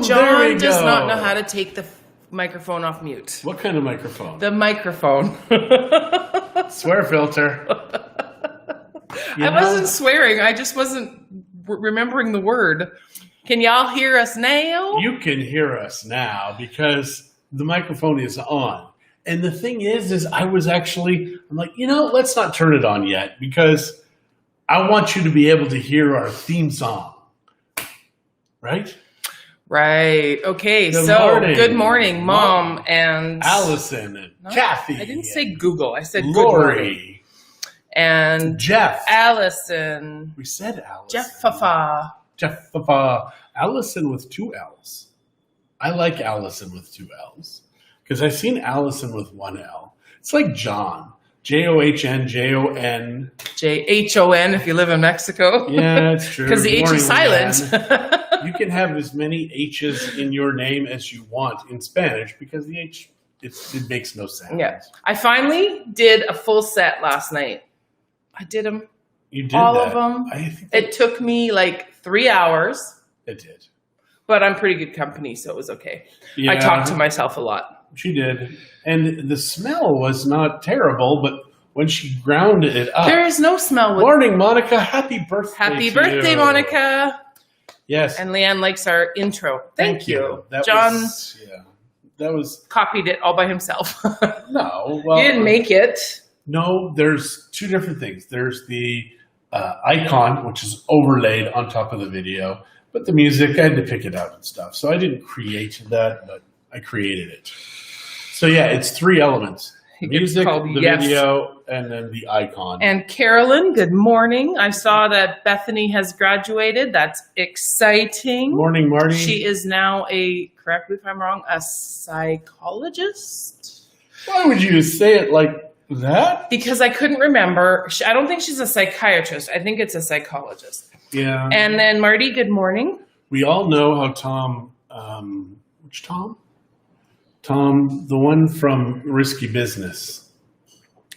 Boom! There we John does go. not know how to take the microphone off mute. What kind of microphone? The microphone. Swear filter. I wasn't swearing. I just wasn't remembering the word. Can y'all hear us now? You can hear us now because the microphone is on. And the thing is I'm like, let's not turn it on yet because I want you to be able to hear our theme song. Right? Right. Okay. Good morning, Mom and Allison and Kathy. I didn't say Google. I said Lori. Good morning. And Jeff. Allison. We said Allison. Jeff. Allison with 2 L's. I like Allison with 2 L's because I've seen Allison with 1 L. It's like John. John, Jon. John if you live in Mexico. Yeah, that's true. Because the H is silent. You can have as many H's in your name as you want in Spanish because the H, it makes no sense. Yeah. I finally did a full set last night. I did them. You did all that. of them. I think it took me like 3 hours. It did. But I'm pretty good company, so it was okay. Yeah, I talked to myself a lot. She did. And the smell was not terrible, but when she ground it up. There is no smell. Morning, Monica. Happy birthday. Happy birthday, Monica. Yes. And Leanne likes our intro. Thank you. John that was copied it all by himself. No. Well, he didn't make it. No, there's 2 different things. There's the icon, which is overlaid on top of the video. But the music, I had to pick it out and stuff. So I didn't create that, but I created it. So yeah, it's 3 elements. Music, the video, and then the icon. And Carolyn, good morning. I saw that Bethany has graduated. That's exciting. Morning, Marty. She is now correct me if I'm wrong, a psychologist? Why would you say it like that? Because I couldn't remember. I don't think she's a psychiatrist. I think it's a psychologist. Yeah. And then Marty, good morning. We all know how Tom, which Tom? Tom, the one from Risky Business.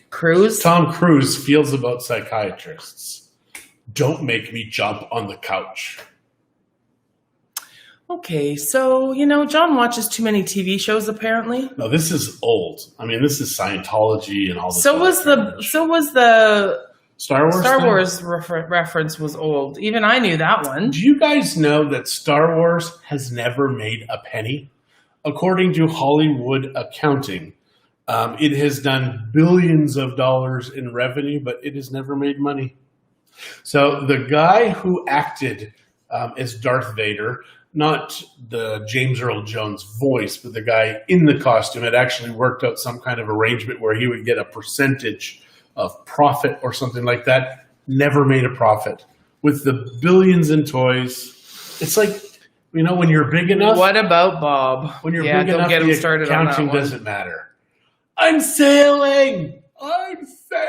Cruise? Tom Cruise feels about psychiatrists. Don't make me jump on the couch. Okay, so, John watches too many TV shows, apparently. No, this is old. I mean, this is Scientology and all this. So was the Star Wars? Star Wars reference was old. Even I knew that one. Do you guys know that Star Wars has never made a penny? According to Hollywood accounting, it has done billions of dollars in revenue, but it has never made money. So the guy who acted as Darth Vader, not the James Earl Jones voice, but the guy in the costume, had actually worked out some kind of arrangement where he would get a percentage of profit or something like that. Never made a profit. With the billions in toys, it's like, when you're big enough. What about Bob? When you're big enough, get him started the accounting doesn't matter. I'm sailing.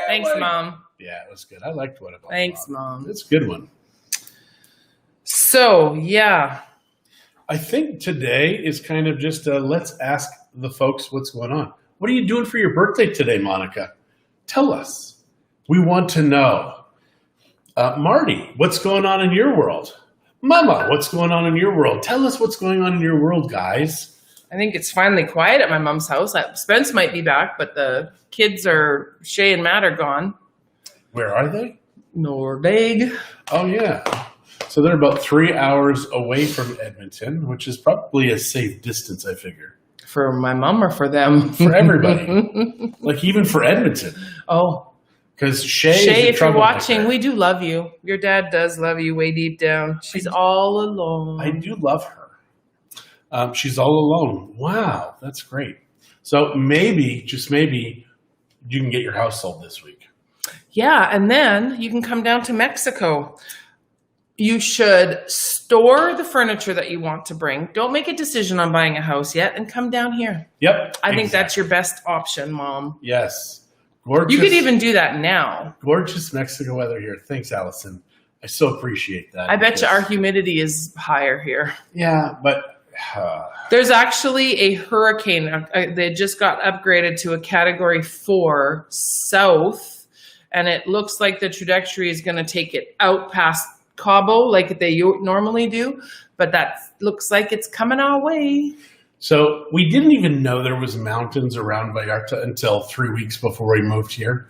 Thanks, Mom. Yeah, it was good. I liked What About Thanks, Bob. Mom. It's a good one. So, yeah. I think today is kind of just let's ask the folks what's going on. What are you doing for your birthday today, Monica? Tell us. We want to know. Marty, what's going on in your world? Mama, what's going on in your world? Tell us what's going on in your world, guys. I think it's finally quiet at my mom's house. Spence might be back, but the kids Shay and Matt are gone. Where are they? Norvig. Oh, yeah. So they're about 3 hours away from Edmonton, which is probably a safe distance, I figure. For my mom or for them? For everybody. Like even for Edmonton. Oh. Because Shay, if you're watching, we do love you. Your dad does love you way deep down. She's all alone. I do love her. She's all alone. Wow, that's great. So maybe, just maybe, you can get your house sold this week. Yeah, and then you can come down to Mexico. You should store the furniture that you want to bring. Don't make a decision on buying a house yet and come down here. Yep. I think that's your best option, Mom. Yes. Gorgeous, you could even do that now. Gorgeous Mexico weather here. Thanks, Allison. I so appreciate that. I bet you our humidity is higher here. Yeah, but... There's actually a hurricane. They just got upgraded to a Category 4 south, and it looks like the trajectory is going to take it out past Cabo like they normally do, but that looks like it's coming our way. So we didn't even know there was mountains around Vallarta until 3 weeks before we moved here.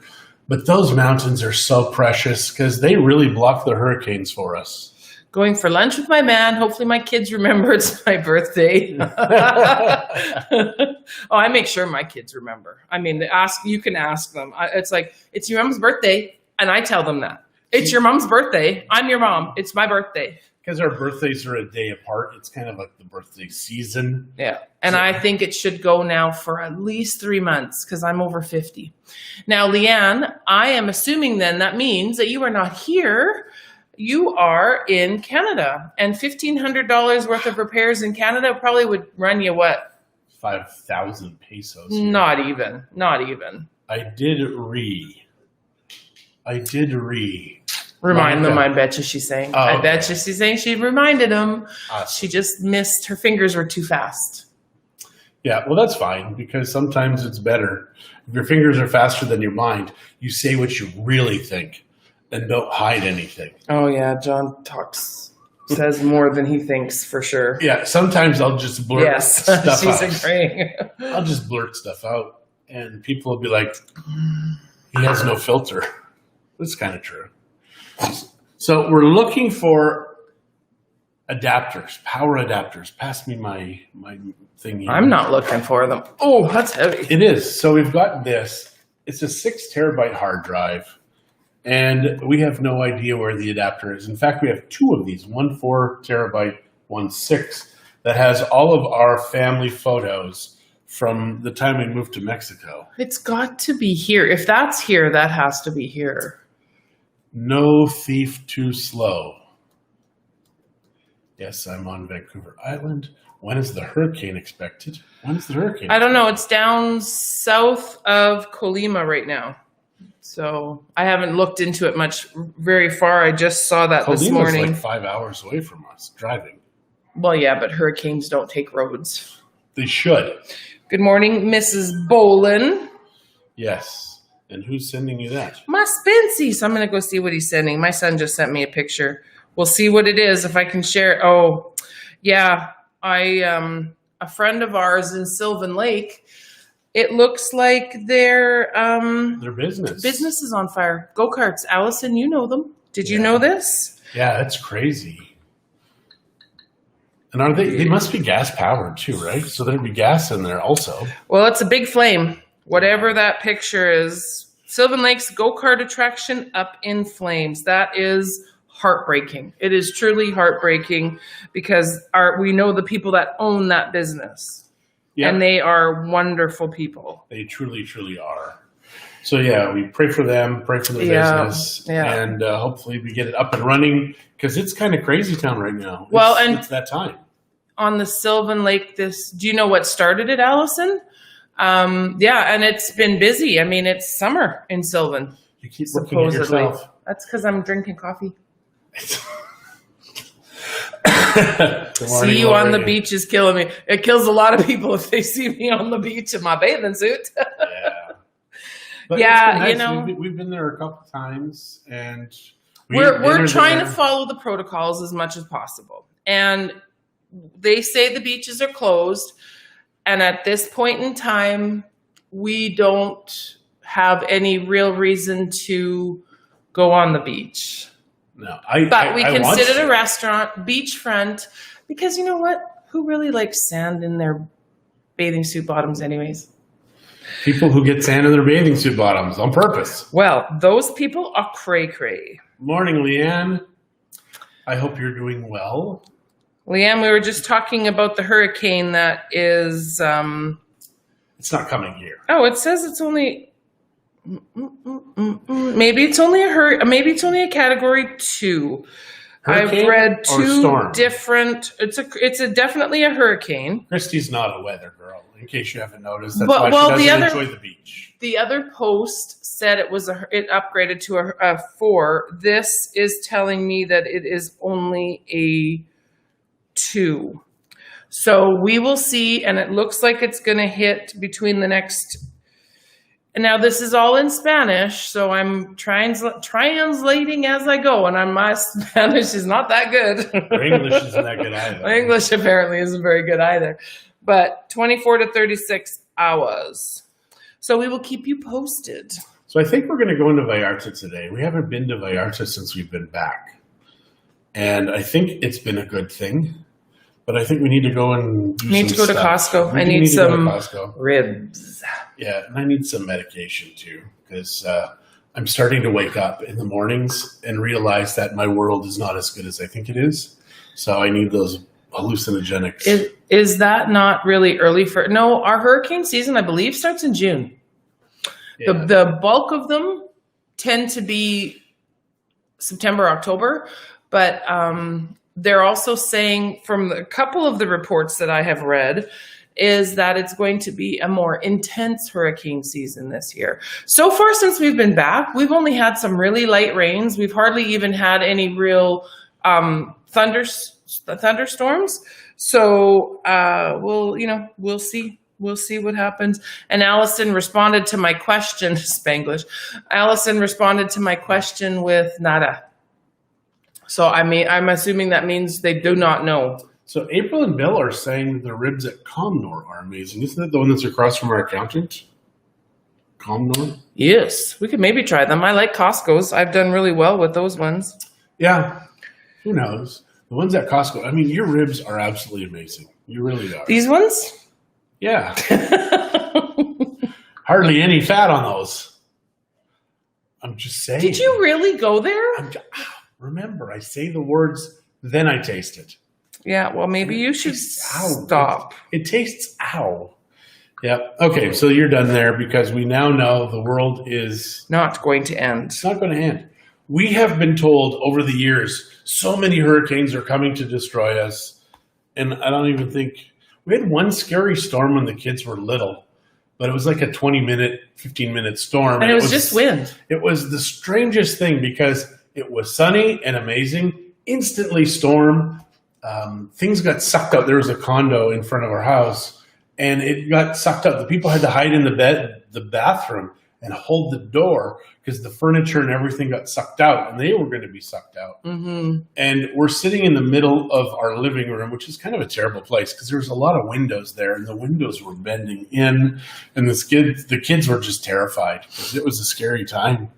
But those mountains are so precious because they really block the hurricanes for us. Going for lunch with my man. Hopefully my kids remember it's my birthday. Oh, I make sure my kids remember. I mean, you can ask them. It's like, it's your mom's birthday. And I tell them that. It's your mom's birthday. I'm your mom. It's my birthday. Because our birthdays are a day apart. It's kind of like the birthday season. Yeah. And I think it should go now for at least 3 months because I'm over 50. Now, Leanne, I am assuming then that means that you are not here. You are in Canada. And $1,500 worth of repairs in Canada probably would run you what? 5,000 pesos. Here. Not even. I did Remind them, I bet you she's saying. Oh, I bet you she's saying she reminded them. Awesome. She just missed, her fingers were too fast. Yeah, well, that's fine because sometimes it's better. If your fingers are faster than your mind, you say what you really think and don't hide anything. Oh, yeah. John says more than he thinks for sure. Yeah, sometimes I'll just blurt stuff out. She's agreeing. I'll just blurt stuff out and people will be like, he has no filter. That's kind of true. So we're looking for adapters, power adapters. Pass me my thing here. I'm not looking for them. Oh, that's heavy. It is. So we've got this. It's a 6 terabyte hard drive. And we have no idea where the adapter is. In fact, we have 2 of these, one 4 terabyte, one 6, that has all of our family photos from the time we moved to Mexico. It's got to be here. If that's here, that has to be here. No thief too slow. Yes, I'm on Vancouver Island. When is the hurricane expected? When's the hurricane? I don't know. It's down south of Colima right now. So I haven't looked into it very far. I just saw that this morning. Colima's like 5 hours away from us driving. Well, yeah, but hurricanes don't take roads. They should. Good morning, Mrs. Bolin. Yes. And who's sending you that? My Spency. So I'm going to go see what he's sending. My son just sent me a picture. We'll see what it is if I can share. Oh, yeah. A friend of ours in Sylvan Lake, it looks like their business is on fire. Go-karts. Allison, you know them. Did you know this? Yeah, that's crazy. And they must be gas powered too, right? So there'd be gas in there also. Well, it's a big flame. Whatever that picture is. Sylvan Lake's go-kart attraction up in flames. That is heartbreaking. It is truly heartbreaking because we know the people that own that business. Yep. And they are wonderful people. They truly, truly are. So yeah, we pray for them, pray for their business, and hopefully we get it up and running because it's kind of crazy town right now. It's that time. On the Sylvan Lake, do you know what started it, Allison? And it's been busy. I mean, it's summer in Sylvan. You keep looking at yourself. That's because I'm drinking coffee. See you on the beach is killing me. It kills a lot of people if they see me on the beach in my bathing suit. But nice. We've been there a couple times, and we're trying to follow the protocols as much as possible. And they say the beaches are closed, and at this point in time, we don't have any real reason to go on the beach. No, but we can sit at a restaurant, beachfront, because you know what? Who really likes sand in their bathing suit bottoms anyways? People who get sand in their bathing suit bottoms on purpose. Well, those people are cray-cray. Morning, Leanne. I hope you're doing well. Leanne, we were just talking about the hurricane that is... It's not coming here. Oh, it says it's only... Maybe it's only a category 2. Hurricane I've read two storm? different. It's definitely a hurricane. Christie's not a weather girl, in case you haven't noticed. That's why she doesn't enjoy the beach. The other post said it upgraded to a 4. This is telling me that it is only a 2. So we will see, and it looks like it's going to hit between the next And now this is all in Spanish, so I'm translating as I go, and my Spanish is not that good. Our English isn't that good either. My English apparently isn't very good either. But 24 to 36 hours. So we will keep you posted. So I think we're going to go into Vallarta today. We haven't been to Vallarta since we've been back. And I think it's been a good thing. But I think we need to go and do need some to go stuff. to Costco. I need some ribs. Yeah, and I need some medication too, because I'm starting to wake up in the mornings and realize that my world is not as good as I think it is. So I need those hallucinogenics. Is that not really early for? No, our hurricane season, I believe, starts in June. Yeah. The bulk of them tend to be September, October, but they're also saying from a couple of the reports that I have read is that it's going to be a more intense hurricane season this year. So far since we've been back, we've only had some really light rains. We've hardly even had any real thunderstorms. So we'll see. We'll see what happens. And Allison responded to my question, Spanglish. Allison responded to my question with nada. So I'm assuming that means they do not know. So April and Bill are saying the ribs at Comnor are amazing. Isn't that the one that's across from our accountant? Comnor? Yes, we could maybe try them. I like Costco's. I've done really well with those ones. Yeah. Who knows? The ones at Costco, I mean, your ribs are absolutely amazing. You really are. These ones? Yeah. Hardly any fat on those. I'm just saying. Did you really go there? Remember, I say the words, then I taste it. Yeah, well, maybe you should stop. It tastes ow. Yep. Okay, so you're done there because we now know the world is not going to end. It's not going to end. We have been told over the years, so many hurricanes are coming to destroy us. And I don't even think, we had one scary storm when the kids were little, but it was like a 20-minute, 15-minute storm. And it was just wind. It was the strangest thing because it was sunny and amazing, instantly storm. Things got sucked up. There was a condo in front of our house and it got sucked up. The people had to hide in the bathroom and hold the door because the furniture and everything got sucked out and they were going to be sucked out. Mm-hmm. And we're sitting in the middle of our living room, which is kind of a terrible place because there was a lot of windows there and the windows were bending in and the kids were just terrified because it was a scary time.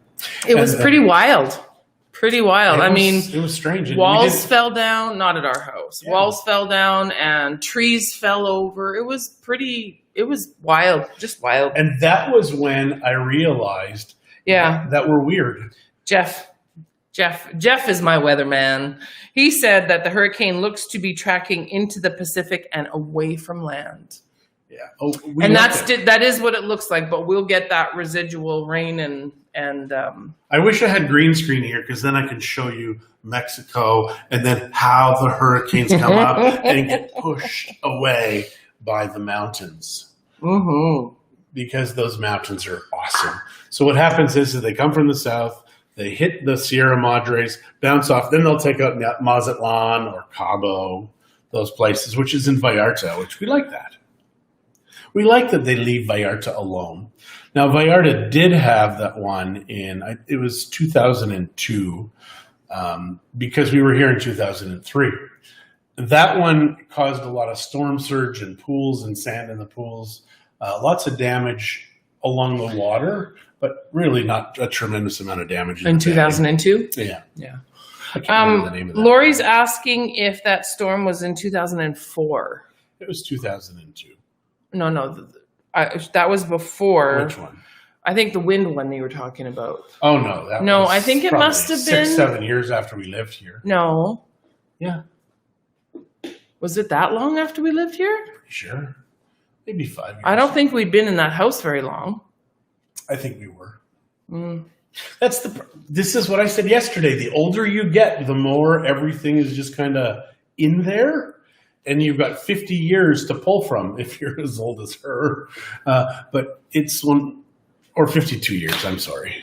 It was pretty wild. Pretty wild. It was strange. Walls fell down, not at our house. Yeah. Walls fell down and trees fell over. It was wild, just wild. And that was when I realized that we're weird. Jeff is my weatherman. He said that the hurricane looks to be tracking into the Pacific and away from land. Yeah. That is what it looks like, but we'll get that residual rain and I wish I had green screen here because then I can show you Mexico and then how the hurricanes come up and get pushed away by the mountains. Mm-hmm. Because those mountains are awesome. So what happens is that they come from the south, they hit the Sierra Madres, bounce off, then they'll take out Mazatlan or Cabo, those places, which is in Vallarta, which we like that. We like that they leave Vallarta alone. Now, Vallarta did have that one it was 2002, because we were here in 2003. That one caused a lot of storm surge and pools and sand in the pools, lots of damage along the water, but really not a tremendous amount of damage. In 2002? Yeah. I can't remember the name of that. Lori's asking if that storm was in 2004. It was 2002. No, that was before. Which one? I think the wind one you were talking about. Oh, no. I think it must have been 6-7 years after we lived here. No. Yeah. Was it that long after we lived here? Pretty sure. Maybe 5 years. I don't think we'd been in that house very long. I think we were. This is what I said yesterday. The older you get, the more everything is just kind of in there. And you've got 50 years to pull from if you're as old as her. But it's or 52 years, I'm sorry.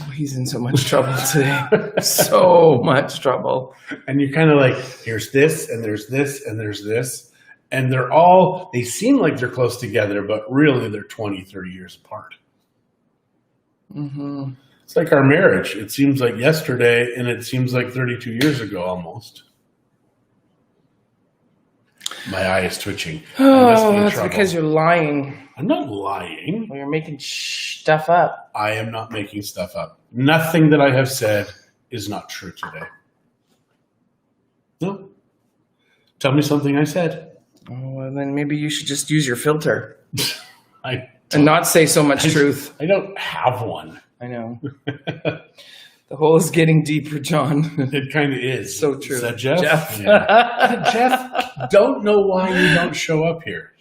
Oh, he's in so much trouble today. So much trouble. And you're kind of like, here's this, and there's this, and there's this. And they seem like they're close together, but really they're 20, 30 years apart. Mm-hmm. It's like our marriage. It seems like yesterday, and it seems like 32 years ago almost. My eye is twitching. Oh, that's because you're lying. I'm not lying. Well, you're making stuff up. I am not making stuff up. Nothing that I have said is not true today. No. Tell me something I said. Oh, well, then maybe you should just use your filter and not say so much truth. I don't have one. I know. The hole is getting deeper, John. It kind of is. So true. Is that Jeff? Jeff. Yeah. Jeff, don't know why you don't show up here.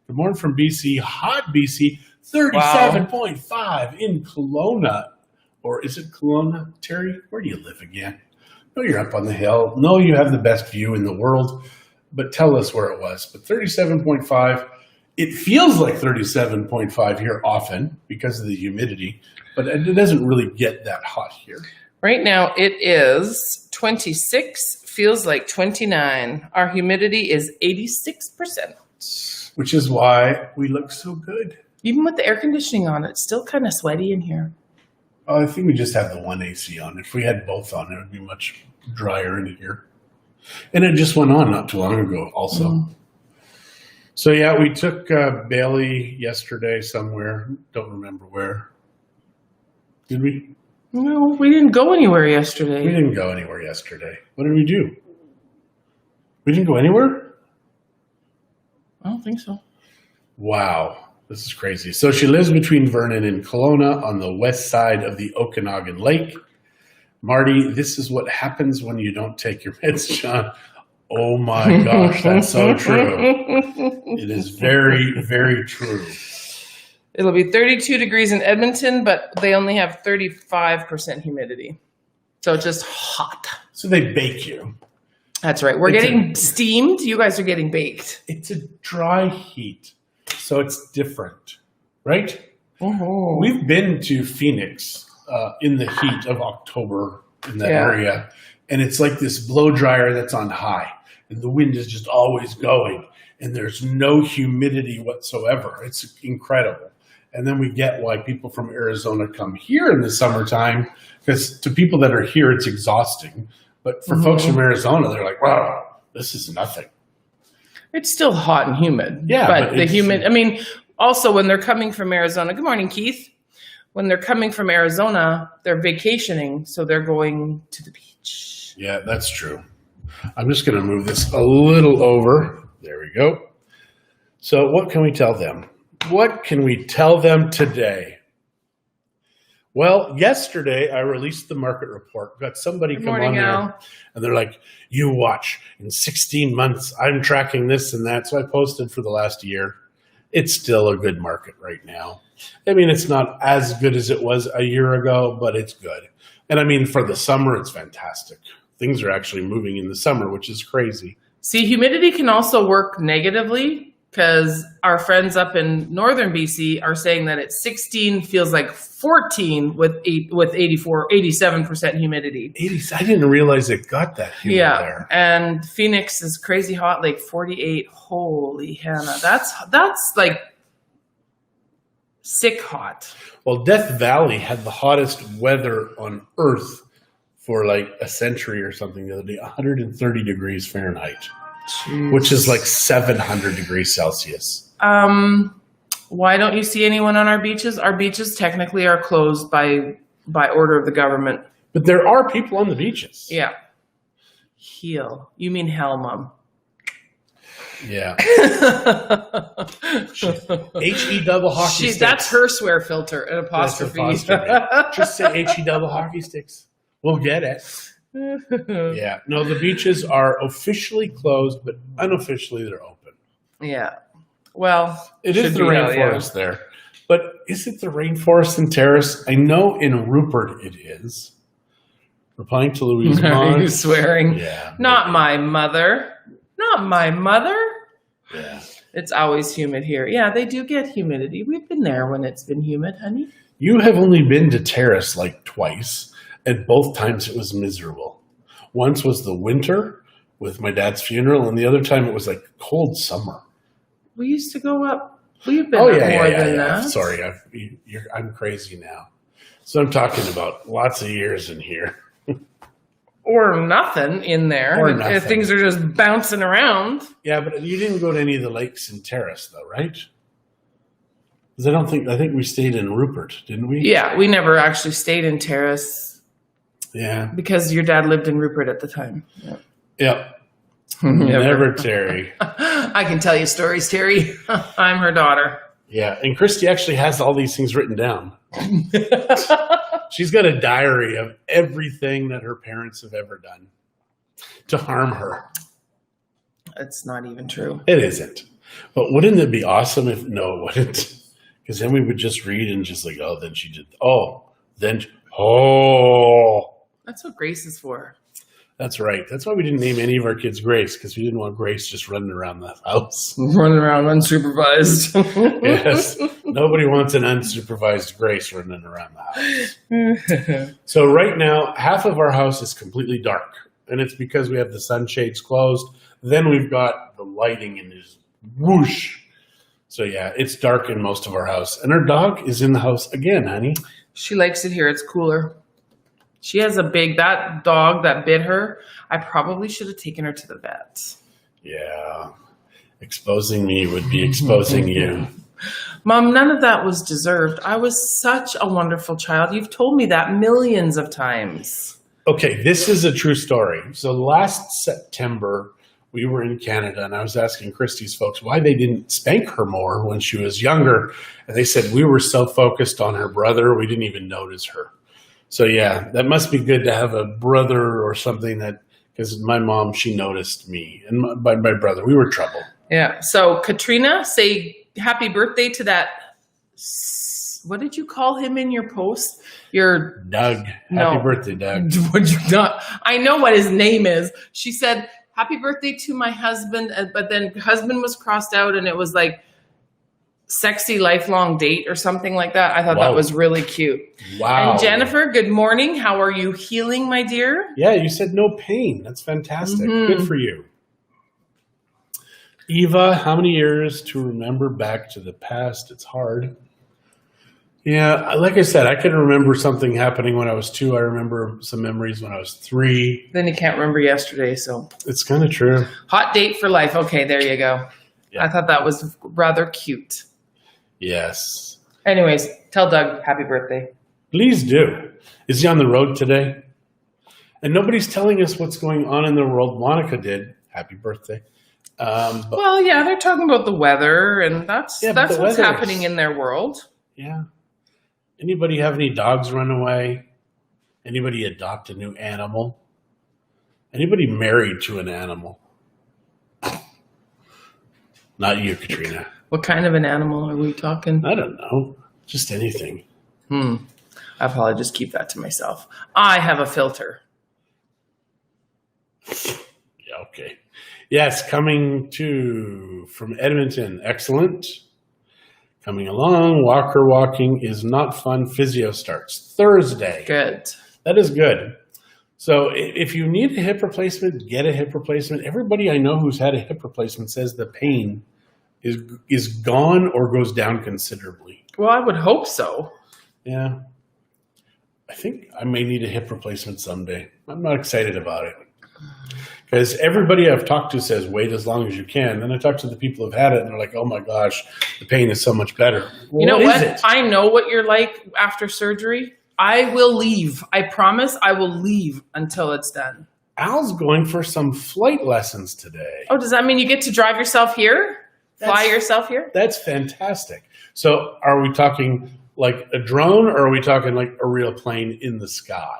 Good morning from BC. Hot BC, 37.5 in Kelowna. Or is it Kelowna? Terry, where do you live again? No, you're up on the hill. No, you have the best view in the world. But tell us where it was. But 37.5, it feels like 37.5 here often because of the humidity, but it doesn't really get that hot here. Right now it is 26, feels like 29. Our humidity is 86%. Which is why we look so good. Even with the air conditioning on, it's still kind of sweaty in here. I think we just have the one AC on. If we had both on, it would be much drier in here. And it just went on not too long ago also. Mm. So yeah, we took Bailey yesterday somewhere. Don't remember where. Did we? No, we didn't go anywhere yesterday. We didn't go anywhere yesterday. What did we do? We didn't go anywhere? I don't think so. Wow. This is crazy. So she lives between Vernon and Kelowna on the west side of the Okanagan Lake. Marty, this is what happens when you don't take your meds, John. Oh my gosh, that's so true. It is very, very true. It'll be 32 degrees in Edmonton, but they only have 35% humidity. So it's just hot. So they bake you. That's right. We're getting steamed. You guys are getting baked. It's a dry heat. So it's different, right? Mm-hmm. We've been to Phoenix in the heat of October in that area, and it's like this blow dryer that's on high, and the wind is just always going, and there's no humidity whatsoever. It's incredible. And then we get why people from Arizona come here in the summertime, because to people that are here, it's exhausting. But for folks from Arizona, they're like, wow, this is nothing. It's still hot and humid. Yeah. But the humid, I mean, also when they're coming from Arizona, good morning, Keith. When they're coming from Arizona, they're vacationing, so they're going to the beach. Yeah, that's true. I'm just going to move this a little over. There we go. So what can we tell them? What can we tell them today? Well, yesterday I released the market report. Got somebody come on there, and they're like, you watch. In 16 months, I'm tracking this and that. So I posted for the last year. It's still a good market right now. I mean, it's not as good as it was a year ago, but it's good. And I mean, for the summer, it's fantastic. Things are actually moving in the summer, which is crazy. See, humidity can also work negatively because our friends up in northern BC are saying that at 16 feels like 14 with 87% humidity. 80, I didn't realize it got that humid there. And Phoenix is crazy hot, like 48. Holy Hannah. That's like sick hot. Well, Death Valley had the hottest weather on Earth for like a century or something the other day, 130 degrees Fahrenheit. Jeez. Which is like 700 degrees Celsius. Why don't you see anyone on our beaches? Our beaches technically are closed by order of the government. But there are people on the beaches. Yeah. Heel. You mean hell, Mom. Yeah. H-E double hockey sticks. That's her swear filter, an apostrophe. Just say H-E double hockey sticks. We'll get it. Yeah. No, the beaches are officially closed, but unofficially they're open. Yeah. Well, it is the rainforest there. But is it the rainforest in Terrace? I know in Rupert it is. Replying to Louise Bond. Are you swearing? Yeah. Not my mother. Not my mother. Yeah. It's always humid here. Yeah, they do get humidity. We've been there when it's been humid, honey. You have only been to Terrace like twice. And both times it was miserable. Once was the winter, with my dad's funeral, and the other time it was like cold summer. We used to go up. We've been up more than that. Sorry, I'm crazy now. So I'm talking about lots of years in here. Or nothing in there. Or nothing. Things are just bouncing around. Yeah, but you didn't go to any of the lakes in Terrace, though, right? Because I think we stayed in Rupert, didn't we? Yeah, we never actually stayed in Terrace. Yeah. Because your dad lived in Rupert at the time. Yep. Never Terry. I can tell you stories, Terry. I'm her daughter. Yeah, and Christie actually has all these things written down. She's got a diary of everything that her parents have ever done to harm her. It's not even true. It isn't. But wouldn't it be awesome if, no, it wouldn't. Because then we would just read and just like, oh, then she did, That's what Grace is for. That's right. That's why we didn't name any of our kids Grace, because we didn't want Grace just running around the house. Running around unsupervised. Yes. Nobody wants an unsupervised Grace running around the house. So right now, half of our house is completely dark. And it's because we have the sunshades closed. Then we've got the lighting and just whoosh. So yeah, it's dark in most of our house. And our dog is in the house again, honey. She likes it here. It's cooler. She has that dog that bit her. I probably should have taken her to the vet. Yeah. Exposing me would be exposing you. Mom, none of that was deserved. I was such a wonderful child. You've told me that millions of times. Okay, this is a true story. So last September, we were in Canada, and I was asking Christie's folks why they didn't spank her more when she was younger. And they said, we were so focused on her brother, we didn't even notice her. So yeah, that must be good to have a brother or something because my mom, she noticed me. And my brother, we were trouble. Yeah. So Katrina, say happy birthday to that. What did you call him in your post? Your Doug. Happy birthday, Doug. Would you not? I know what his name is. She said, happy birthday to my husband. But then husband was crossed out and it was like sexy lifelong date or something like that. I thought that was really cute. Wow. And Jennifer, good morning. How are you healing, my dear? Yeah, you said no pain. That's fantastic. Good for you. Eva, how many years to remember back to the past? It's hard. Yeah, like I said, I can remember something happening when I was 2. I remember some memories when I was 3. Then you can't remember yesterday, so. It's kind of true. Hot date for life. Okay, there you go. Yeah. I thought that was rather cute. Yes. Anyways, tell Doug happy birthday. Please do. Is he on the road today? And nobody's telling us what's going on in the world. Monica did. Happy birthday. Well, yeah, they're talking about the weather, and that's what's happening in their world. Yeah. Anybody have any dogs run away? Anybody adopt a new animal? Anybody married to an animal? Not you, Katrina. What kind of an animal are we talking? I don't know. Just anything. I'll probably just keep that to myself. I have a filter. Yeah, okay. Yes, coming from Edmonton. Excellent. Coming along. Walker walking is not fun. Physio starts Thursday. Good. That is good. So if you need a hip replacement, get a hip replacement. Everybody I know who's had a hip replacement says the pain is gone or goes down considerably. Well, I would hope so. Yeah. I think I may need a hip replacement someday. I'm not excited about it. Because everybody I've talked to says wait as long as you can. Then I talk to the people who've had it and they're like, oh my gosh, the pain is so much better. Well, you know what? Is it? I know what you're like after surgery. I will leave. I promise I will leave until it's done. Al's going for some flight lessons today. Oh, does that mean you get to drive yourself here? Fly yourself here? That's fantastic. So are we talking like a drone or are we talking like a real plane in the sky?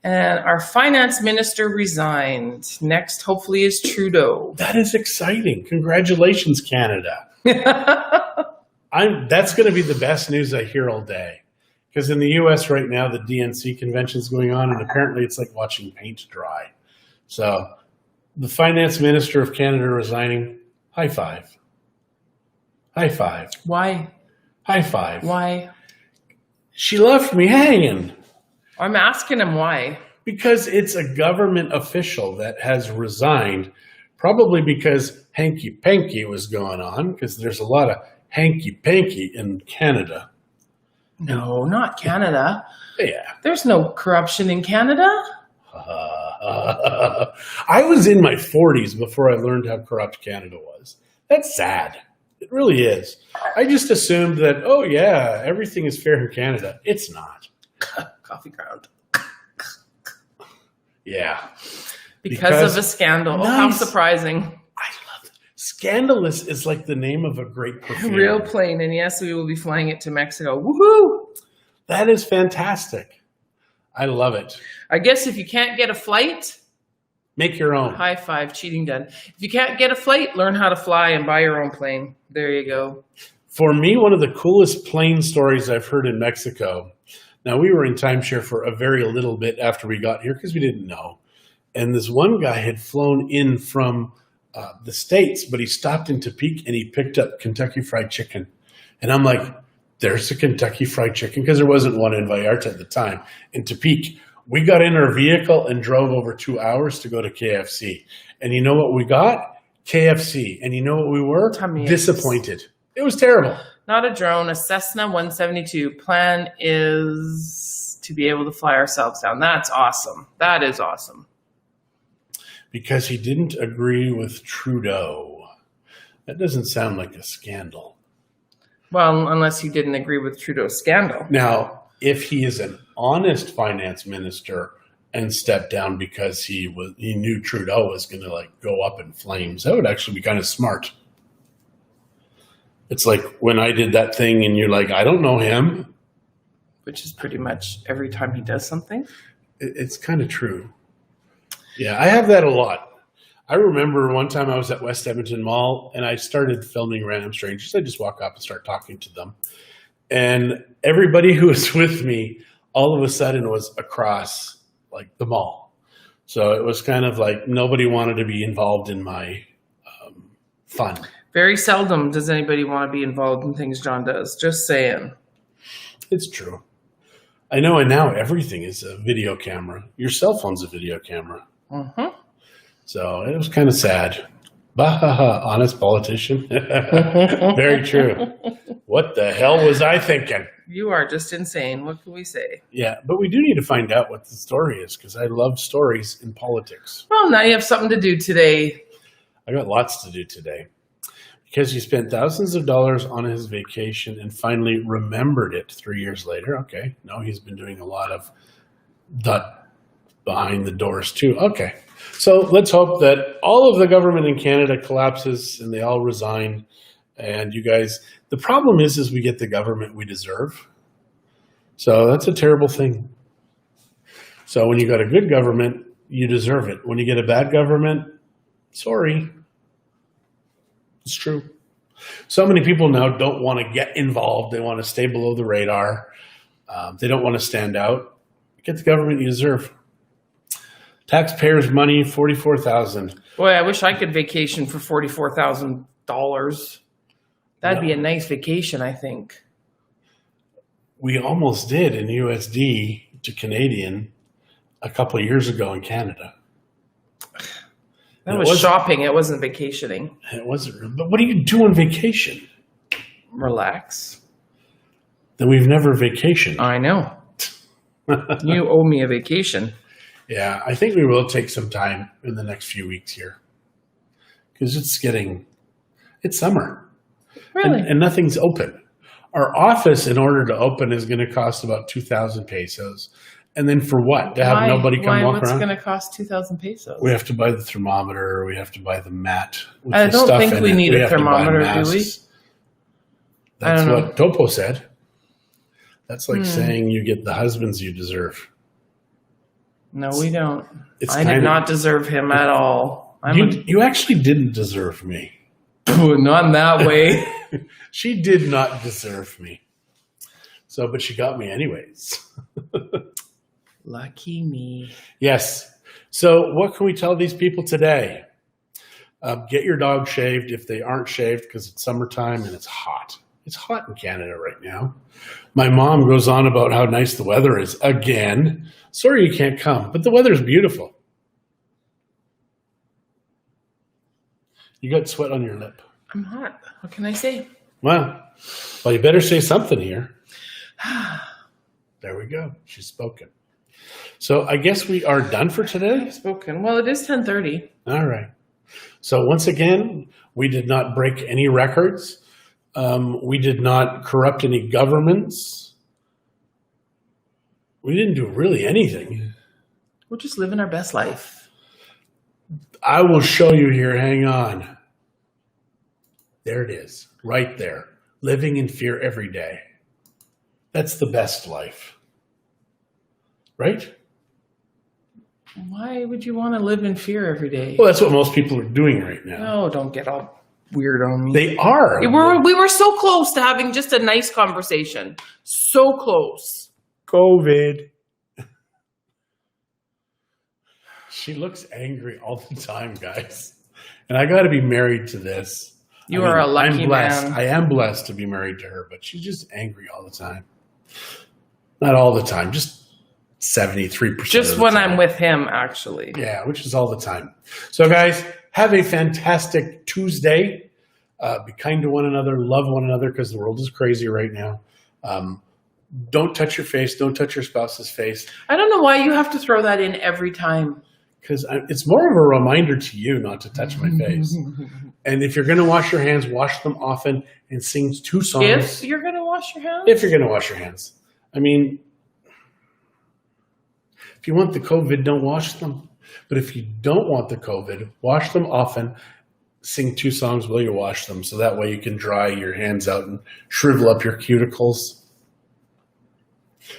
And our finance minister resigned. Next, hopefully, is Trudeau. That is exciting. Congratulations, Canada. That's going to be the best news I hear all day. Because in the U.S. right now, the DNC convention is going on, and apparently it's like watching paint dry. So the finance minister of Canada resigning, high five. High five. Why? High five. Why? She left me hanging. I'm asking him why. Because it's a government official that has resigned, probably because hanky-panky was going on, because there's a lot of hanky-panky in Canada. No, not Canada. Yeah. There's no corruption in Canada. I was in my 40s before I learned how corrupt Canada was. That's sad. It really is. I just assumed that, oh yeah, everything is fair in Canada. It's not. Coffee ground. Yeah. Because of a scandal. Nice. Oh, how surprising. I love it. Scandalous is like the name of a great perfume. Real plain. And yes, we will be flying it to Mexico. Woohoo! That is fantastic. I love it. I guess if you can't get a flight, make your own. High five, cheating done. If you can't get a flight, learn how to fly and buy your own plane. There you go. For me, one of the coolest plane stories I've heard in Mexico. Now, we were in timeshare for a very little bit after we got here because we didn't know. And this one guy had flown in from the States, but he stopped in Topeka and he picked up Kentucky Fried Chicken. And I'm like, there's a Kentucky Fried Chicken, because there wasn't one in Vallarta at the time. In Topeka, we got in our vehicle and drove over 2 hours to go to KFC. And you know what we got? KFC. And you know what we were? Disappointed. It was terrible. Not a drone, a Cessna 172. Plan is to be able to fly ourselves down. That's awesome. That is awesome. Because he didn't agree with Trudeau. That doesn't sound like a scandal. Well, unless he didn't agree with Trudeau's scandal. Now, if he is an honest finance minister and stepped down because he knew Trudeau was going to go up in flames, that would actually be kind of smart. It's like when I did that thing and you're like, I don't know him. Which is pretty much every time he does something. It's kind of true. Yeah, I have that a lot. I remember one time I was at West Edmonton Mall and I started filming random strangers. I just walk up and start talking to them. And everybody who was with me all of a sudden was across the mall. So it was kind of like nobody wanted to be involved in my fun. Very seldom does anybody want to be involved in things John does. Just saying. It's true. I know, and now everything is a video camera. Your cell phone's a video camera. Mm-hmm. So it was kind of sad. Bah, honest politician. Very true. What the hell was I thinking? You are just insane. What can we say? Yeah, but we do need to find out what the story is, because I love stories in politics. Well, now you have something to do today. I got lots to do today. Because he spent thousands of dollars on his vacation and finally remembered it 3 years later. Okay, no, he's been doing a lot of that behind the doors too. Okay, so let's hope that all of the government in Canada collapses and they all resign. And you guys, the problem is we get the government we deserve. So that's a terrible thing. So when you got a good government, you deserve it. When you get a bad government, sorry. It's true. So many people now don't want to get involved. They want to stay below the radar. They don't want to stand out. Get the government you deserve. Taxpayers' money, $44,000. Boy, I wish I could vacation for $44,000. That'd be a nice vacation, I think. We almost did in USD to Canadian a couple of years ago in Canada. That was shopping. It wasn't vacationing. It wasn't. But what do you do on vacation? Relax. Then we've never vacationed. I know. You owe me a vacation. Yeah, I think we will take some time in the next few weeks here. Because it's summer. Really? And nothing's open. Our office, in order to open, is going to cost about 2,000 pesos. And then for what? To have nobody come walk what's around? What's going to cost 2,000 pesos? We have to buy the thermometer. We have to buy the mat. With I the don't stuff think in we it. need a have to buy thermometer, do masks. we? That's I don't what Topo said. That's like saying you get the husbands you deserve. No, we don't. It's I did not deserve him at all. You actually didn't deserve me. Not in that way. She did not deserve me. So, but she got me anyways. Lucky me. Yes. So what can we tell these people today? Get your dog shaved if they aren't shaved, because it's summertime and it's hot. It's hot in Canada right now. My mom goes on about how nice the weather is again. Sorry you can't come, but the weather's beautiful. You got sweat on your lip. I'm hot. What can I say? Well, you better say something here. There we go. She's spoken. So I guess we are done for today. I've spoken. Well, it is 10:30. All right. So once again, we did not break any records. We did not corrupt any governments. We didn't do really anything. We're just living our best life. I will show you here. Hang on. There it is. Right there. Living in fear every day. That's the best life. Right? Why would you want to live in fear every day? Well, that's what most people are doing right now. No, don't get all weird on me. They are. We were so close to having just a nice conversation. So close. COVID. She looks angry all the time, guys. And I got to be married to this. You are a lucky I'm blessed. man. I am blessed to be married to her, but she's just angry all the time. Not all the time, just 73%. Just of the when time. I'm with him, actually. Yeah, which is all the time. So, guys, have a fantastic Tuesday. Be kind to one another. Love one another because the world is crazy right now. Don't touch your face. Don't touch your spouse's face. I don't know why you have to throw that in every time. Because it's more of a reminder to you not to touch my face. And if you're going to wash your hands, wash them often and sing 2 songs. If you're going to wash your hands? If you're going to wash your hands. I mean, if you want the COVID, don't wash them. But if you don't want the COVID, wash them often. Sing 2 songs while you wash them. So that way you can dry your hands out and shrivel up your cuticles.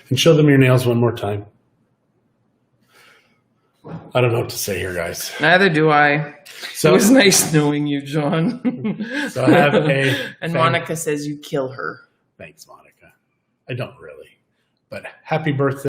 And show them your nails one more time. I don't know what to say here, guys. Neither do I. So it was nice knowing you, John. So have a... And Monica says you kill her. Thanks, Monica. I don't really. But happy birthday.